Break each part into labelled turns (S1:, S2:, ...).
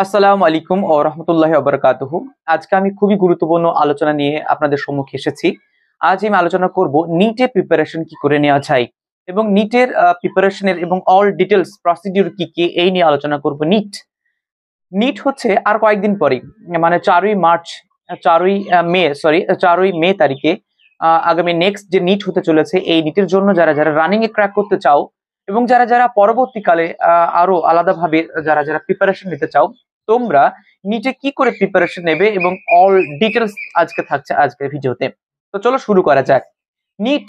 S1: আসসালামু আলাইকুম ও রহমতুল্লাহি ওয়া বারাকাতুহু। আজকে আমি খুবই গুরুত্বপূর্ণ আলোচনা নিয়ে আপনাদের সম্মুখে এসেছি। আজ আমি আলোচনা করব নিটের প্রিপারেশন কি করে নেওয়া যায় এবং নিটের প্রিপারেশনের এবং অল ডিটেলস প্রসিডিউর কি কি এই নিয়ে আলোচনা করব। নিট হচ্ছে আর কয়েকদিন পরেই, মানে 4ই মার্চ, 4ই মে তারিখে আগামী নেক্সট যে নিট হতে চলেছে, এই নিটের জন্য যারা যারা রানিং এ ক্র্যাক করতে চাও এবং যারা যারা পরবর্তীকালে আরো আলাদাভাবে যারা যারা প্রিপারেশন নিতে চাও, তোমরা নিটে কি করে প্রিপারেশন নেবে এবং অল ডিটেলস আজকে থাকছে আজকের ভিডিওতে। তো চলো শুরু করা যাক। নিট,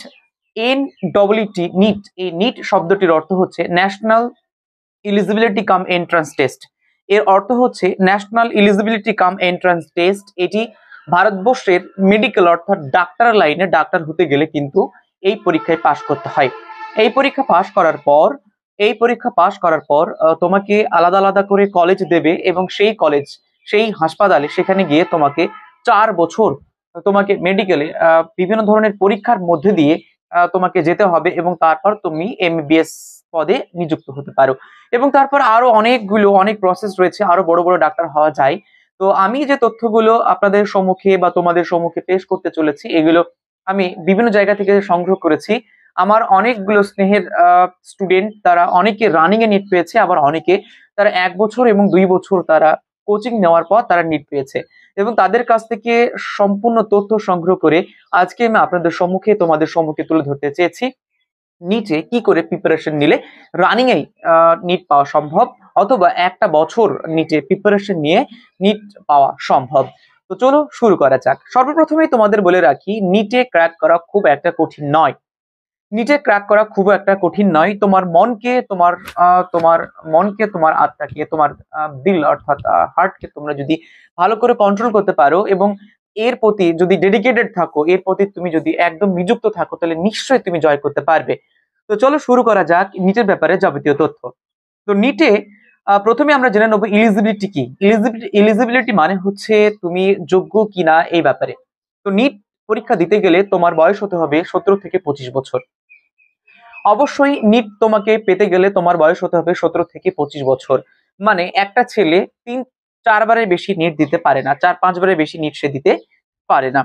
S1: NEET, নিট, এই নিট শব্দটির অর্থ হচ্ছে ন্যাশনাল এলিজিবিলিটি কাম এন্ট্রান্স টেস্ট। এর অর্থ হচ্ছে ন্যাশনাল এলিজিবিলিটি কাম এন্ট্রান্স টেস্ট। এটি ভারতবর্ষের মেডিকেল অর্থাৎ ডাক্তার লাইনে ডাক্তার হতে গেলে কিন্তু এই পরীক্ষায় পাশ করতে হয়। এই পরীক্ষা পাশ করার পর তোমাকে আলাদা আলাদা করে কলেজ দেবে এবং সেই হাসপাতালে সেখানে গিয়ে তোমাকে 4 বছর তোমাকে মেডিকেলে বিভিন্ন ধরনের পরীক্ষার মধ্যে দিয়ে তোমাকে যেতে হবে এবং তারপর তুমি MBBS পদে নিযুক্ত হতে পারো। এবং তারপর আরো অনেক প্রসেস রয়েছে, আরো বড় বড় ডাক্তার হওয়া যায়। তো আমি যে তথ্যগুলো আপনাদের সম্মুখে বা তোমাদের সম্মুখে পেশ করতে চলেছি, এগুলো আমি বিভিন্ন জায়গা থেকে সংগ্রহ করেছি। আমার অনেকগুলো স্নেহের স্টুডেন্ট, তারা অনেকে রানিং এ নিট পেয়েছে, আবার অনেকে তারা 1 বছর এবং 2 বছর তারা কোচিং নেওয়ার পর তারা নিট পেয়েছে এবং তাদের কাছ থেকে সম্পূর্ণ তথ্য সংগ্রহ করে আজকে আমি আপনাদের সম্মুখে তোমাদের সম্মুখে তুলে ধরতে চেয়েছি নিটে কি করে প্রিপারেশন নিলে রানিং এই নিট পাওয়া সম্ভব, অথবা একটা বছর নিটে প্রিপারেশন নিয়ে নিট পাওয়া সম্ভব। তো চলো শুরু করা যাক। সর্বপ্রথমেই তোমাদের বলে রাখি, নিটে ক্র্যাক করা খুব একটা কঠিন নয়। তোমার মনকে, তোমার আত্মাকে, তোমার দিল অর্থাৎ হার্টকে তোমরা যদি ভালো করে কন্ট্রোল করতে পারো এবং এর প্রতি যদি ডেডিকেটেড থাকো, এর প্রতি তুমি যদি একদম নিযুক্ত থাকো, তাহলে নিশ্চয়ই তুমি জয় করতে পারবে। তো চলো শুরু করা যাক নিটের ব্যাপারে যাবতীয় তথ্য। তো নিটে প্রথমে আমরা জেনে নেবো ইলিজিবিলিটি কি। ইলিজিবিলিটি মানে হচ্ছে তুমি যোগ্য কিনা এই ব্যাপারে। তো নিট পরীক্ষা দিতে গেলে তোমার বয়স হতে হবে 17 থেকে 25 বছর। অবশ্যই নিট তোমাকে পেতে গেলে তোমার বয়স হতে হবে 17 থেকে 25 বছর। মানে একটা ছেলে 3-4 বারের বেশি নিট দিতে পারে না, 4-5 বারের বেশি নিট সে দিতে পারে না।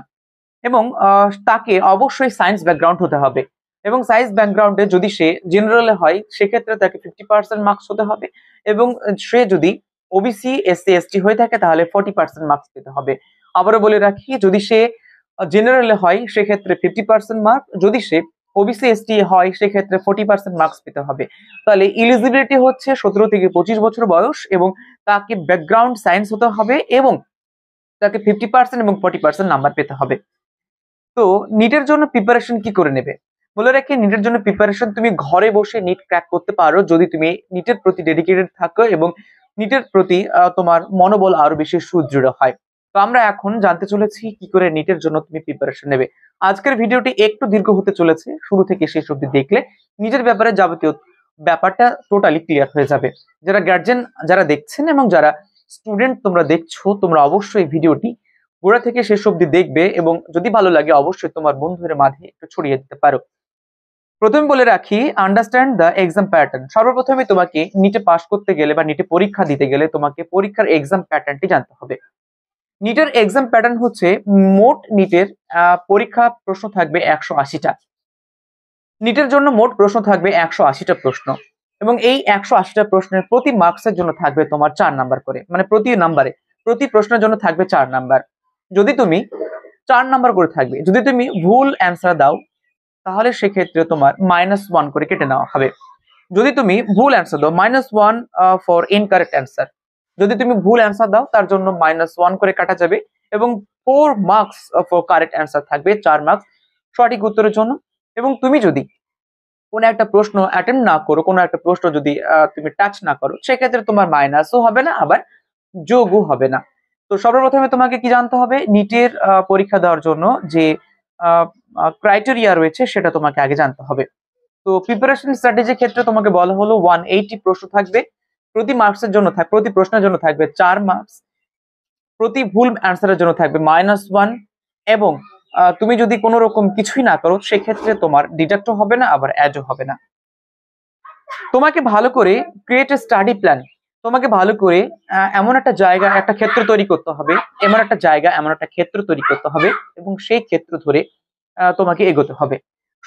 S1: এবং তাকে অবশ্যই সায়েন্স ব্যাকগ্রাউন্ড হতে হবে এবং সায়েন্স ব্যাকগ্রাউন্ডে যদি সে জেনারেলে হয় সেক্ষেত্রে তাকে 50% মার্কস হতে হবে এবং সে যদি ওবিসি SC ST হয়ে থাকে তাহলে 40% মার্কস পেতে হবে। আবারও বলে রাখি, যদি সে জেনারেলে হয় সেক্ষেত্রে 50% মার্ক, যদি সে ওবিসি ST হয় সেক্ষেত্রে 40% মার্কস পেতে হবে। তাহলে ইলিজিবিলিটি হচ্ছে 17 থেকে 25 বছর বয়স এবং তাকে ব্যাকগ্রাউন্ড সায়েন্স হতে হবে এবং তাকে 50% এবং 40% নাম্বার পেতে হবে। তো নিটের জন্য প্রিপারেশন কি করে নেবে বলে রাখি, নিটের জন্য প্রিপারেশন তুমি ঘরে বসে নিট ক্র্যাক করতে পারো যদি তুমি নিটের প্রতি ডেডিকেটেড থাকো এবং নিটের প্রতি তোমার মনোবল আরো বেশি সুদৃঢ় হয়। তো আমরা এখন জানতে চলেছি কি করে নিটের জন্য তুমি প্রিপারেশন নেবে। আজকের ভিডিওটি একটু দীর্ঘ হতে চলেছে, শুরু থেকে শেষ অবধি দেখলে নিটের ব্যাপারে যাবতীয় ব্যাপারটা টোটালি ক্লিয়ার হয়ে যাবে। যারা গার্জেন যারা দেখছেন এবং যারা স্টুডেন্ট তোমরা দেখছো, তোমরা অবশ্যই ভিডিওটি গোড়া থেকে শেষ অবধি দেখবে এবং যদি ভালো লাগে অবশ্যই তোমার বন্ধুদের মাঝে একটু ছড়িয়ে দিতে পারো। প্রথমে বলে রাখি, আন্ডারস্ট্যান্ড দ্য এক্সাম প্যাটার্ন। সর্বপ্রথমে তোমাকে নিটে পাস করতে গেলে বা নিটে পরীক্ষা দিতে গেলে তোমাকে পরীক্ষার এক্সাম প্যাটার্নটি জানতে হবে। নিটের এক্সাম প্যাটার্ন হচ্ছে, মোট নিটের পরীক্ষা প্রশ্ন থাকবে 180টা। নিটের জন্য মোট প্রশ্ন থাকবে 180টা প্রশ্ন এবং এই 180টা প্রশ্নের প্রতি মার্কসের জন্য থাকবে তোমার 4 নাম্বার করে, মানে প্রতি প্রশ্নের জন্য থাকবে 4 নাম্বার। যদি তুমি 4 নাম্বার করে থাকবে, যদি তুমি ভুল অ্যান্সার দাও তাহলে সেক্ষেত্রে তোমার -1 করে কেটে নেওয়া হবে। যদি তুমি ভুল অ্যান্সার দাও, -1 ফর ইনকারেক্ট অ্যান্সার। যদি তুমি ভুল অ্যান্সার দাও তার জন্য -1 করে কাটা যাবে এবং 4 মার্কস ফর কারেক্ট অ্যান্সার থাকবে, 4 মার্কস সঠিক উত্তরের জন্য। এবং তুমি যদি কোনো একটা প্রশ্ন অ্যাটেম্প না করো, কোনো একটা প্রশ্ন যদি তুমি টাচ না করো, সেক্ষেত্রে তোমার মাইনাসও হবে না, আবার যোগও হবে না। তো সর্বপ্রথমে তোমাকে কি জানতে হবে, নিটের পরীক্ষা দেওয়ার জন্য যে ক্রাইটেরিয়া রয়েছে সেটা তোমাকে আগে জানতে হবে। তো প্রিপারেশন স্ট্র্যাটেজির ক্ষেত্রে তোমাকে বলা হলো 180 প্রশ্ন থাকবে, প্রতি প্রশ্নের জন্য থাকবে 4 মার্কস, প্রতি ভুল অ্যান্সারের জন্য থাকবে -1 এবং তুমি যদি কোনো রকম কিছুই না করো সেক্ষেত্রে তোমার ডিডাক্টও হবে না, আবার অ্যাডও হবে না। তোমাকে ভালো করে ক্রিয়েট এ স্টাডি প্ল্যান। তোমাকে ভালো করে এমন একটা জায়গা, একটা ক্ষেত্র তৈরি করতে হবে, এমন একটা জায়গা, এমন একটা ক্ষেত্র তৈরি করতে হবে, এবং সেই ক্ষেত্র ধরে তোমাকে এগোতে হবে।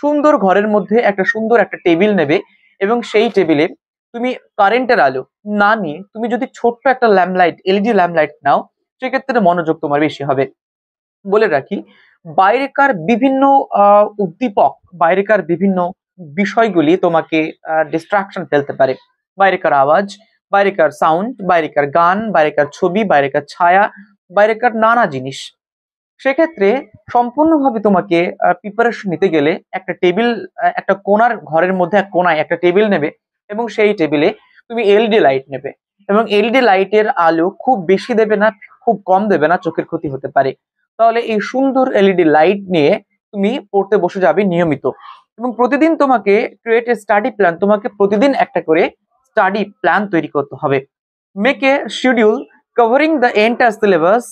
S1: সুন্দর ঘরের মধ্যে একটা সুন্দর একটা টেবিল নেবে, এবং সেই টেবিলে তুমি কারেন্টের আলো না নিয়ে তুমি যদি ছোট্ট একটা ল্যাম্পলাইট, এলইডি ল্যাম্পলাইট নাও, সেক্ষেত্রে মনোযোগ তোমার বেশি হবে। বলে রাখি, বাইরেকার বিভিন্ন উদ্দীপক, বাইরেকার বিভিন্ন বিষয়গুলি তোমাকে ডিস্ট্রাকশন ফেলতে পারে। বাইরেকার আওয়াজ, বাইরেকার সাউন্ড, বাইরেকার গান, বাইরেকার ছবি, বাইরেকার ছায়া, বাইরেকার নানা জিনিস। সেক্ষেত্রে সম্পূর্ণভাবে তোমাকে প্রিপারেশন নিতে গেলে একটা টেবিল, একটা কোণার ঘরের মধ্যে এক কোণায় একটা টেবিল নেবে, এবং সেই টেবিলে তুমি এলইডি লাইট নেবে, এবং এলইডি লাইটের আলো খুব বেশি দেবে না, খুব কম দেবে না, চোখের ক্ষতি হতে পারে। তাহলে এই সুন্দর এলইডি লাইট নিয়ে তুমি পড়তে বসে যাবে নিয়মিত, এবং প্রতিদিন তোমাকে ক্রিয়েট এ স্টাডি প্ল্যান, তোমাকে প্রতিদিন একটা করে স্টাডি প্ল্যান তৈরি করতে হবে। Make a schedule covering the entire syllabus,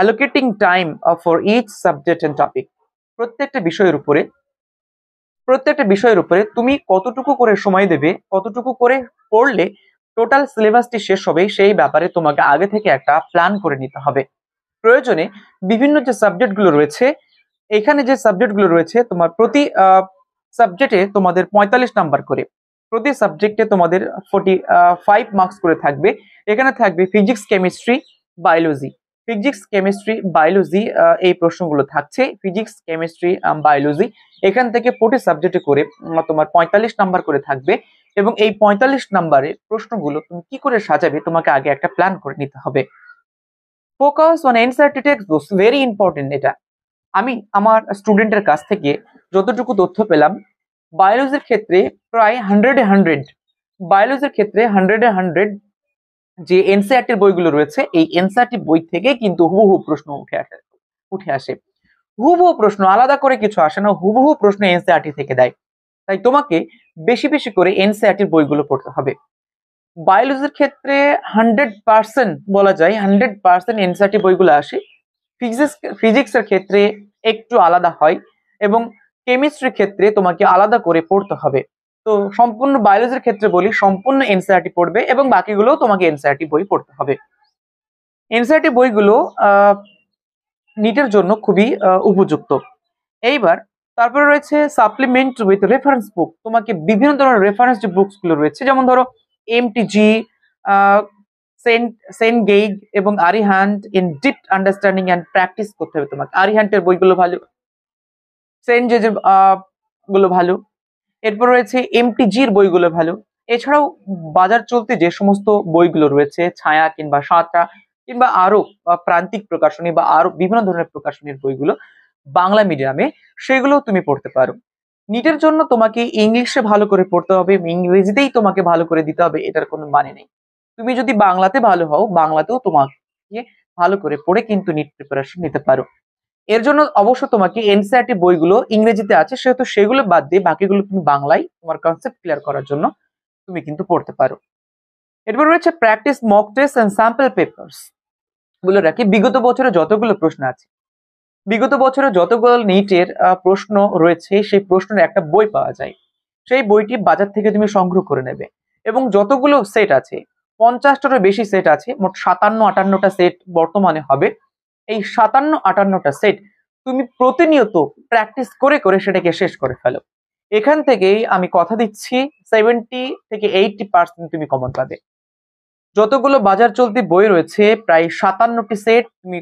S1: allocating time for each subject and topic। প্রত্যেকটা বিষয়ের উপরে তুমি কতটুকু করে সময় দেবে, কতটুকু করে পড়লে টোটাল সিলেবাসটি শেষ হবে, সেই ব্যাপারে তোমাকে আগে থেকে একটা প্ল্যান করে নিতে হবে। প্রয়োজনে বিভিন্ন যে সাবজেক্টগুলো রয়েছে, এখানে যে সাবজেক্টগুলো রয়েছে, তোমার প্রতি সাবজেক্টে তোমাদের 45 নাম্বার করে, প্রতি সাবজেক্টে তোমাদের 45 মার্কস করে থাকবে। এখানে থাকবে physics, chemistry, biology. Physics, chemistry, biology, এই প্রশ্নগুলো থাকছে। ফিজিক্স, কেমিস্ট্রি, বায়োলজি, এখান থেকে প্রতি সাবজেক্টে করে তোমার 45 নাম্বার করে থাকবে, এবং এই 45 নাম্বারের প্রশ্নগুলো তুমি কি করে সাজাবে, তোমাকে আগে একটা প্ল্যান করে নিতে হবে। Focus on NCERT text books, very important. এটা আমি আমার স্টুডেন্টের কাছ থেকে যতটুকু তথ্য পেলাম, বায়োলজির ক্ষেত্রে প্রায় 100-100, বায়োলজির ক্ষেত্রে 100-100 যে এনসিইআরটির বইগুলো রয়েছে, এই এনসিইআরটি বই থেকে কিন্তু হুবহু প্রশ্ন উঠে আসে। হুবহু প্রশ্ন, আলাদা করে কিছু আসে না, হুবহু প্রশ্ন এনসিইআরটি থেকে দেয়। তাই তোমাকে বেশি বেশি করে এনসিইআরটির বইগুলো পড়তে হবে। বায়োলজির ক্ষেত্রে 100% বলা যায়, 100% এনসিইআরটি বইগুলো আসে। ফিজিক্সের ক্ষেত্রে একটু আলাদা হয়, এবং কেমিস্ট্রির ক্ষেত্রে তোমাকে আলাদা করে পড়তে হবে। তো সম্পূর্ণ বায়োলজির ক্ষেত্রে বলি, সম্পূর্ণ এনসিইআরটি পড়বে, এবং বাকিগুলো তোমাকে এনসিইআরটি বই পড়তে হবে। এনসিইআরটি বইগুলো নিটের জন্য খুবই উপযুক্ত। এইবার তারপরে রয়েছে সাপ্লিমেন্ট উইথ রেফারেন্স বুক। তোমাকে বিভিন্ন ধরনের রেফারেন্স যে বুকস গুলো রয়েছে, যেমন ধরো এমটিজি, সেন্ট গেইগ এবং Arihant in deep understanding and practice করতে হবে তোমাকে। আরিহান্টের বইগুলো ভালো, সেন্ট জেজের গুলো ভালো, এরপর রয়েছে এমটিজির বইগুলো ভালো। এছাড়াও বাজার চলতে যে সমস্ত বইগুলো রয়েছে, ছায়া কিংবা সাঁতরা কিংবা আরো প্রান্তিক প্রকাশনী বা আরো বিভিন্ন ধরনের প্রকাশনীর বইগুলো বাংলা মিডিয়ামে, সেগুলো তুমি পড়তে পারো। নিটের জন্য তোমাকে ইংলিশে ভালো করে পড়তে হবে, ইংরেজিতেই তোমাকে ভালো করে দিতে হবে, এটার কোনো মানে নেই। তুমি যদি বাংলাতে ভালো হও, বাংলাতেও তোমাকে ভালো করে পড়ে কিন্তু নিট প্রিপারেশন নিতে পারো। এর জন্য অবশ্য তোমাকে এনসিইআরটি বইগুলো ইংরেজিতে আছে, সেহেতু সেগুলো বাদ দিয়ে বাকিগুলো তুমি বাংলায় তোমার কনসেপ্ট ক্লিয়ার করার জন্য তুমি কিন্তু পড়তে পারো। এরপর রয়েছে practice mock test and sample papers. বলে রাখি, বিগত বছরে যতগুলো প্রশ্ন আছে, বিগত বছরে যতগুলো নিটের প্রশ্ন রয়েছে, সেই প্রশ্নের একটা বই পাওয়া যায়। সেই বইটি বাজার থেকে তুমি সংগ্রহ করে নেবে, এবং যতগুলো সেট আছে, 50টারও বেশি সেট আছে, মোট 57-58টা সেট বর্তমানে হবে। এই 57-58টা সেট তুমি প্রতিনিয়ত প্র্যাকটিস করে করে সেটাকে শেষ করে ফেলো। এখান থেকেই আমি কথা দিচ্ছি 70-80% তুমি কমন পাবে। যতগুলো বাজার চলতি বই রয়েছে, প্রায় 57টি সেট তুমি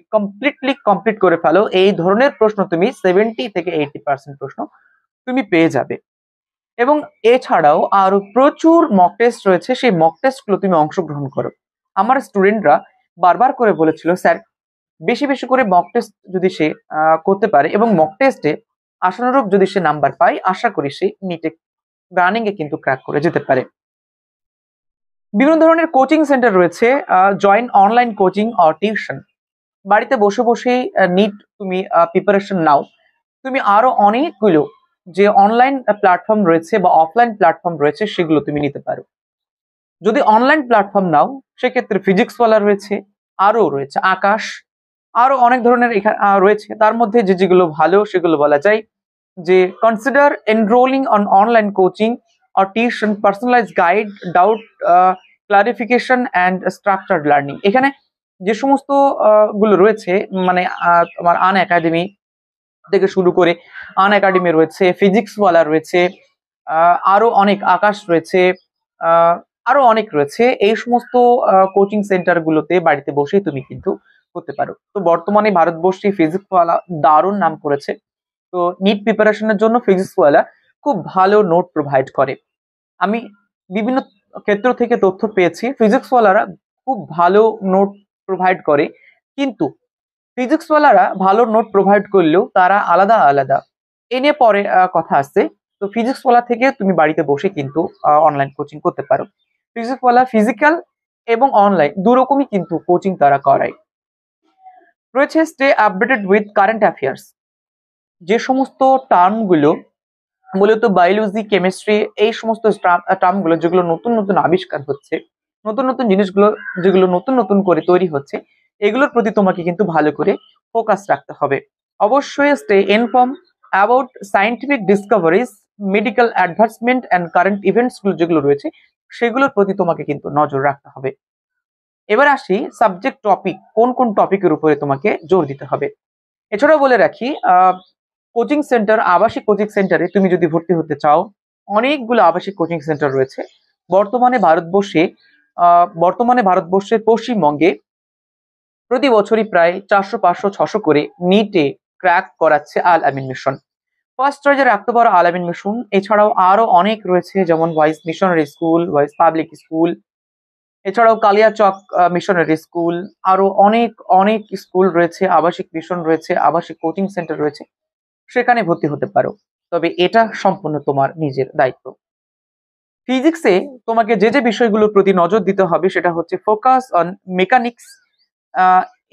S1: কমপ্লিট করে ফেলো, এই ধরনের প্রশ্ন তুমি 70-80% প্রশ্ন তুমি পেয়ে যাবে। এবং এছাড়াও আরো প্রচুর মক টেস্ট রয়েছে, সেই মক টেস্ট গুলো তুমি অংশগ্রহণ করো। আমার স্টুডেন্টরা বারবার করে বলেছিল, স্যার বেশি বেশি করে মক টেস্ট যদি সে করতে পারে, এবং মক টেস্টে আশানুরূপ যদি সে নাম্বার পায়, আশা করি সে নিটে রানিং এ কিন্তু ক্র্যাক করে যেতে পারে। বিভিন্ন ধরনের কোচিং সেন্টার রয়েছে, join online coaching or tuition. বাড়িতে বসে বসেই নিট তুমি প্রিপারেশন নাও। তুমি আরো অনেকগুলো যে অনলাইন প্ল্যাটফর্ম রয়েছে বা অফলাইন প্ল্যাটফর্ম রয়েছে, সেগুলো তুমি নিতে পারো। যদি অনলাইন প্ল্যাটফর্ম নাও, সেক্ষেত্রে ফিজিক্স ওয়ালা রয়েছে, আরো রয়েছে আকাশ, আরো অনেক ধরনের রয়েছে। তার মধ্যে যেগুলো ভালো সেগুলো বলা যায় যে, consider এনরোলিং on online coaching or tuition, personalized guide, doubt clarification and structured learning. এখানে যে সমস্ত গুলো রয়েছে, মানে তোমার আন একাডেমি থেকে শুরু করে আন একাডেমি রয়েছে, ফিজিক্সওয়ালা রয়েছে, আরো অনেক, আকাশ রয়েছে, আরো অনেক রয়েছে। এই সমস্ত কোচিং সেন্টার গুলোতে বাড়িতে বসেই তুমি কিন্তু করতে পারো। তো বর্তমানে ভারতবর্ষে ফিজিক্সওয়ালা দারুণ নাম করেছে। তো নিট প্রিপারেশনের জন্য ফিজিক্সওয়ালা খুব ভালো নোট প্রোভাইড করে। আমি বিভিন্ন ক্ষেত্র থেকে তথ্য পেয়েছি, ফিজিক্সওয়ালারা খুব ভালো নোট প্রোভাইড করে, কিন্তু ফিজিক্সওয়ালারা ভালো নোট প্রোভাইড করলেও তারা আলাদা আলাদা, এ নিয়ে পরে কথা আসছে। তো ফিজিক্সওয়ালা থেকে তুমি বাড়িতে বসে কিন্তু অনলাইন কোচিং করতে পারো। ফিজিক্সওয়ালা ফিজিক্যাল এবং অনলাইন দুরকমই কিন্তু কোচিং তারা করায়। রয়েছে stay updated with current affairs. যে সমস্ত টার্মগুলো মূলত বায়োলজি, কেমিস্ট্রি, এই সমস্ত টার্মগুলো যেগুলো নতুন নতুন আবিষ্কার হচ্ছে, নতুন নতুন জিনিসগুলো যেগুলো নতুন নতুন করে তৈরি হচ্ছে, এগুলোর প্রতি তোমাকে কিন্তু ভালো করে ফোকাস রাখতে হবে। অবশ্যই stay inform about scientific discoveries, medical advancement and current events গুলো যেগুলো রয়েছে সেগুলোর প্রতি তোমাকে কিন্তু নজর রাখতে হবে। এবার আসি সাবজেক্ট টপিক, কোন কোন টপিকের উপরে তোমাকে জোর দিতে হবে। এছাড়াও বলে রাখি, কোচিং সেন্টার, আবাসিক কোচিং সেন্টারে তুমি যদি ভর্তি হতে চাও, অনেকগুলো আবাসিক কোচিং সেন্টার রয়েছে বর্তমানে ভারতবর্ষের পশ্চিমবঙ্গে প্রতি বছরই প্রায় 400, 500, 600 করে নিটে ক্র্যাক করাচ্ছে আল আমিন মিশন। ফার্স্ট চয়েসে রাখতে পারো আল আমিন মিশন। এছাড়াও আরো অনেক রয়েছে, যেমন wise missionary school, wise public school, এছাড়াও কালিয়াচক মিশনারি স্কুল, আরো অনেক অনেক স্কুল রয়েছে, আবাসিক মিশন রয়েছে, আবাসিক কোচিং সেন্টার রয়েছে, সেখানে ভর্তি হতে পারো। তবে এটা সম্পূর্ণ তোমার নিজের দায়িত্ব। ফিজিক্সে তোমাকে যে যে বিষয়গুলোর প্রতি নজর দিতে হবে সেটা হচ্ছে focus on mechanics,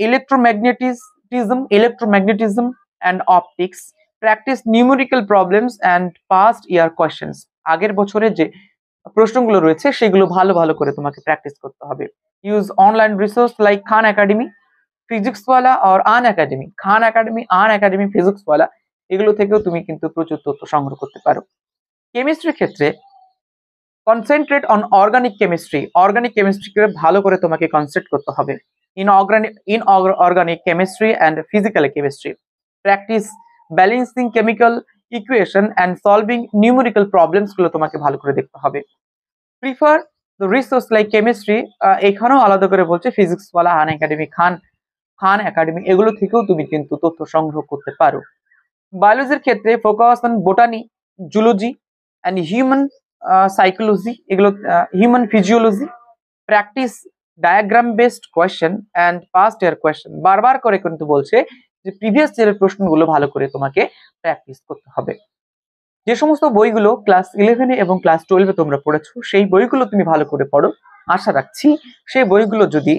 S1: electromagnetism and optics, practice numerical problems and past year questions. আগের বছরের যে প্রশ্নগুলো রয়েছে সেগুলো ভালো ভালো করে তোমাকে প্র্যাকটিস করতে হবে। ইউজ অনলাইন রিসোর্স লাইক খান একাডেমি, ফিজিক্সওয়ালা আর আন একাডেমি। খান একাডেমি, আন একাডেমি, ফিজিক্সওয়ালা, এগুলো থেকেও তুমি কিন্তু প্রচুর তথ্য সংগ্রহ করতে পারো। কেমিস্ট্রির ক্ষেত্রে concentrate on organic chemistry. Organic কেমিস্ট্রিকে ভালো করে তোমাকে কনসেন্ট্রেট করতে হবে। Inorganic chemistry and physical chemistry, practice balancing chemical equation and solving numerical problems গুলো তোমাকে ভালো করে দেখতে হবে। Prefer the resource like chemistry, এখানেও আলাদা করে বলছে PhysicsWallah, Unacademy, Khan Academy, এগুলো থেকেও তুমি কিন্তু তথ্য সংগ্রহ করতে পারো। বায়োলজির ক্ষেত্রে focus on botany, zoology and human psychology, এগুলো human physiology, practice diagram based question and past year question. বারবার করে কিন্তু বলছে যে প্রিভিয়াস ইয়ারের প্রশ্নগুলো ভালো করে তোমাকে প্র্যাকটিস করতে হবে। যে সমস্ত বইগুলো ক্লাস 11 এবং ক্লাস 12 তোমরা পড়েছো, সেই বইগুলো তুমি ভালো করে পড়ো। আশা রাখছি সেই বইগুলো যদি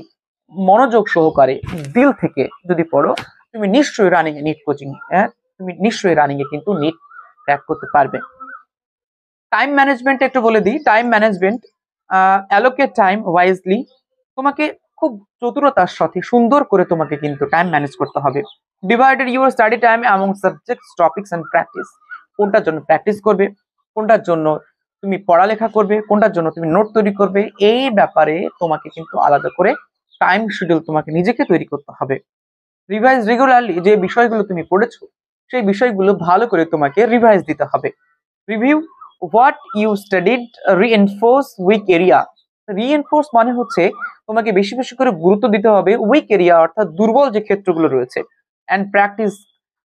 S1: মনোযোগ সহকারে দিল থেকে যদি পড়ো, তুমি নিশ্চয়ই রানিং এ নিট কোচিং, তুমি নিশ্চয়ই রানিং এ কিন্তু নিট ক্র্যাক করতে পারবে। টাইম ম্যানেজমেন্ট একটু বলে দিই। Time management, allocate time wisely. তোমাকে খুব চতুরতার সাথে সুন্দর করে তোমাকে কিন্তু টাইম ম্যানেজ করতে হবে। Divided your study time among subjects, topics and practice. কোনটার জন্য প্র্যাকটিস করবে, কোনটার জন্য তুমি পড়ালেখা করবে, কোনটার জন্য তুমি নোট তৈরি করবে, এই ব্যাপারে তোমাকে কিন্তু আলাদা করে টাইম শিডিউল তোমাকে নিজেকে তৈরি করতে হবে। রিভাইজ রেগুলারলি, যে বিষয়গুলো তুমি পড়েছো সেই বিষয়গুলো ভালো করে তোমাকে রিভাইজ দিতে হবে। Review what you studied, reinforce weak area. Reinforce মানে হচ্ছে তোমাকে বেশি বেশি করে গুরুত্ব দিতে হবে উইক এরিয়া, অর্থাৎ দুর্বল যে ক্ষেত্রগুলো রয়েছে। অ্যান্ড প্র্যাকটিস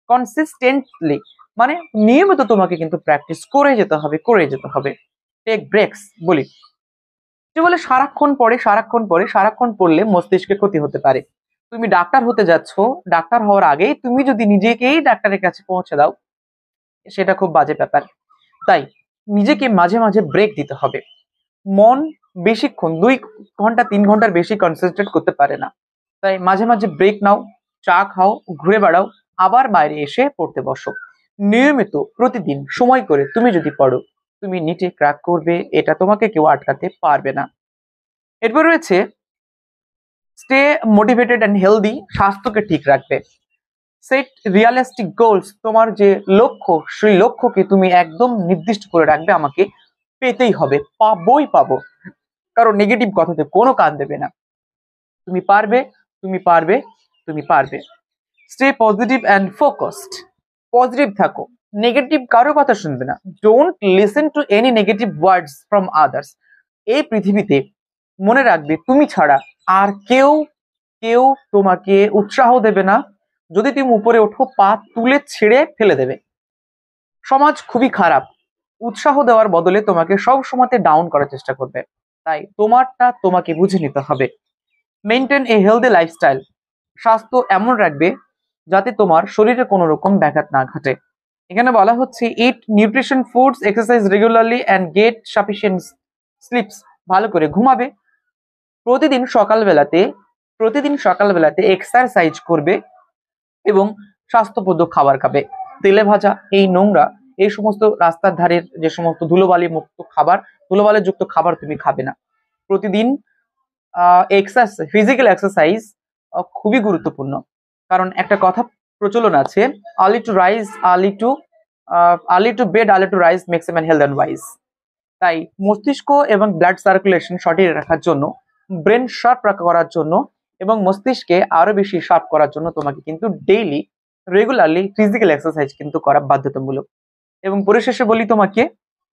S1: কনসিস্টেন্টলি, মানে নিয়মিত তোমাকে কিন্তু প্র্যাকটিস করে যেতে হবে। টেক ব্রেকস বলি, যে বলে সারাক্ষণ পড়লে মস্তিষ্কে ক্ষতি হতে পারে। তুমি ডাক্তার হতে যাচ্ছ, ডাক্তার হওয়ার আগেই তুমি যদি নিজেকেই ডাক্তারের কাছে পৌঁছে দাও, সেটা খুব বাজে ব্যাপার। তাই নিজেকে মাঝে মাঝে ব্রেক দিতে হবে। মন বেশিক্ষণ 2 ঘন্টা 3 ঘন্টার বেশি কনসেন্ট্রেট করতে পারে না। তাই মাঝে মাঝে ব্রেক নাও, চা খাও, ঘুরে বেড়াও, আবার বাইরে এসে পড়তে বসো। নিয়মিত প্রতিদিন সময় করে তুমি যদি পড়ো, তুমি নিটে ক্র্যাক করবে, এটা তোমাকে কেউ আটকাতে পারবে না। এরপর রয়েছে স্টে মোটিভেটেড অ্যান্ড হেলদি, স্বাস্থ্যকে ঠিক রাখবে। সেট রিয়ালিস্টিক গোলস, তোমার যে লক্ষ্য সেই লক্ষ্যকে তুমি একদম নির্দিষ্ট করে রাখবে, আমাকে পেতেই হবে, পাবো। কারণ নেগেটিভ কথাতে কোনো কান দেবে না। তুমি পারবে, তুমি পারবে, তুমি পারবে। Stay positive and focused. Positive থাকো, নেগেটিভ কারো কথা শুনবে না। Don't listen to any negative words from others. এই পৃথিবীতে মনে রাখবে তুমি ছাড়া আর কেউ কেউ তোমাকে উৎসাহ দেবে না। যদি তুমি উপরে ওঠো, পা তুলে ছেড়ে ফেলে দেবে। সমাজ খুবই খারাপ, উৎসাহ দেওয়ার বদলে তোমাকে সব সময়তে ডাউন করার চেষ্টা করবে। তাই তোমারটা তোমাকে বুঝে নিতে হবে। Maintain a healthy lifestyle. স্বাস্থ্য এমন রাখবে যাতে তোমার শরীরে কোনো রকম ব্যাঘাত না ঘটে। এখানে বলা হচ্ছে eat nutrition foods, exercise regularly and get sufficient sleeps. ভালো করে ঘুমাবে, প্রতিদিন সকালবেলাতে এক্সারসাইজ করবে এবং স্বাস্থ্যপ্রদ খাবার খাবে। তেলে ভাজা, এই নোংরা, এই সমস্ত রাস্তার ধারের যে সমস্ত ধুলোবালি মুক্ত খাবার, ধুলোবালি যুক্ত খাবার তুমি খাবে না। প্রতিদিন ফিজিক্যাল এক্সারসাইজ খুবই গুরুত্বপূর্ণ। কারণ একটা কথা প্রচলন আছে, early to bed early to rise makes a man health and wise. তাই মস্তিষ্ক এবং ব্লাড সার্কুলেশন সঠিক রাখার জন্য, ব্রেন শার্প করার জন্য এবং মস্তিষ্কে আরো বেশি শার্প করার জন্য তোমাকে কিন্তু ডেইলি রেগুলারলি ফিজিক্যাল এক্সারসাইজ কিন্তু করা বাধ্যতামূলক। এবং পরিশেষে বলি তোমাকে,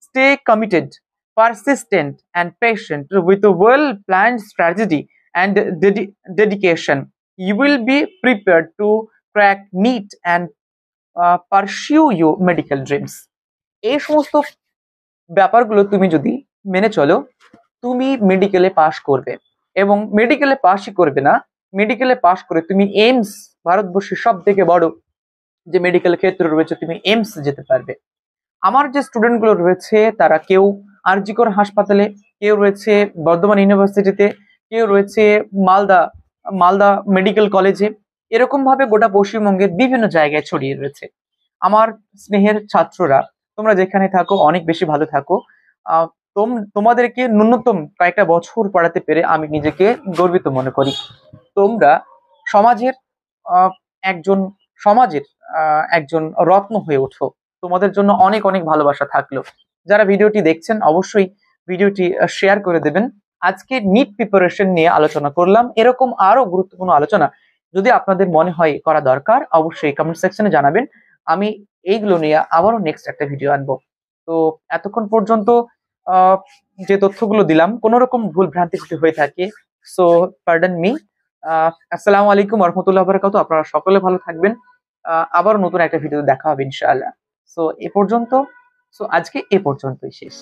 S1: stay committed, persistent and patient with a well planned strategy and dedication. You will be prepared to crack NEET and pursue your medical dreams. এই সমস্ত ব্যাপারগুলো তুমি যদি মেনে চলো, তুমি মেডিকেলে পাশ করবে। এবং মেডিকেলে পাশই করবে না, মেডিকেলে পাশ করে তুমি এইমস, ভারতবর্ষের সব থেকে বড় যে মেডিকেল ক্ষেত্র রয়েছে, তুমি এইমস যেতে পারবে। আমার যে স্টুডেন্ট গুলো রয়েছে তারা কেউ আরজিকর হাসপাতালে, কেউ রয়েছে বর্ধমান ইউনিভার্সিটিতে, কেউ রয়েছে মালদা মেডিকেল কলেজে, এরকম ভাবে গোটা পশ্চিমবঙ্গের বিভিন্ন জায়গায় ছড়িয়ে রয়েছে। আমার স্নেহের ছাত্ররা, তোমরা যেখানে থাকো অনেক বেশি ভালো থাকো। তোমাদেরকে ন্যূনতম কয়েকটা বছর পড়াতে পেরে আমি নিজেকে গর্বিত মনে করি। তোমরা সমাজের একজন একজন রত্ন হয়ে ওঠো। তোমাদের জন্য অনেক অনেক ভালোবাসা থাকলো। যারা ভিডিওটি দেখছেন অবশ্যই ভিডিওটি শেয়ার করে দেবেন। আজকে নিট প্রিপারেশন নিয়ে আলোচনা করলাম। এরকম আরো গুরুত্বপূর্ণ আলোচনা যদি আপনাদের মনে হয় করা দরকার, অবশ্যই কমেন্ট সেকশনে জানাবেন। আমি এইগুলো নিয়ে আবারও নেক্সট একটা ভিডিও আনবো। তো এতক্ষণ পর্যন্ত যে তথ্যগুলো দিলাম, কোনো রকম ভুল ভ্রান্তি যদি হয়ে থাকে, সো পার্ডন মি। আসসালামু আলাইকুম ওয়া রাহমাতুল্লাহি ওয়া বারাকাতুহু। আপনারা সকলে ভালো থাকবেন। আবার নতুন একটা ভিডিও দেখা হবে ইনশাআল্লাহ। সো আজকে এ পর্যন্তই শেষ।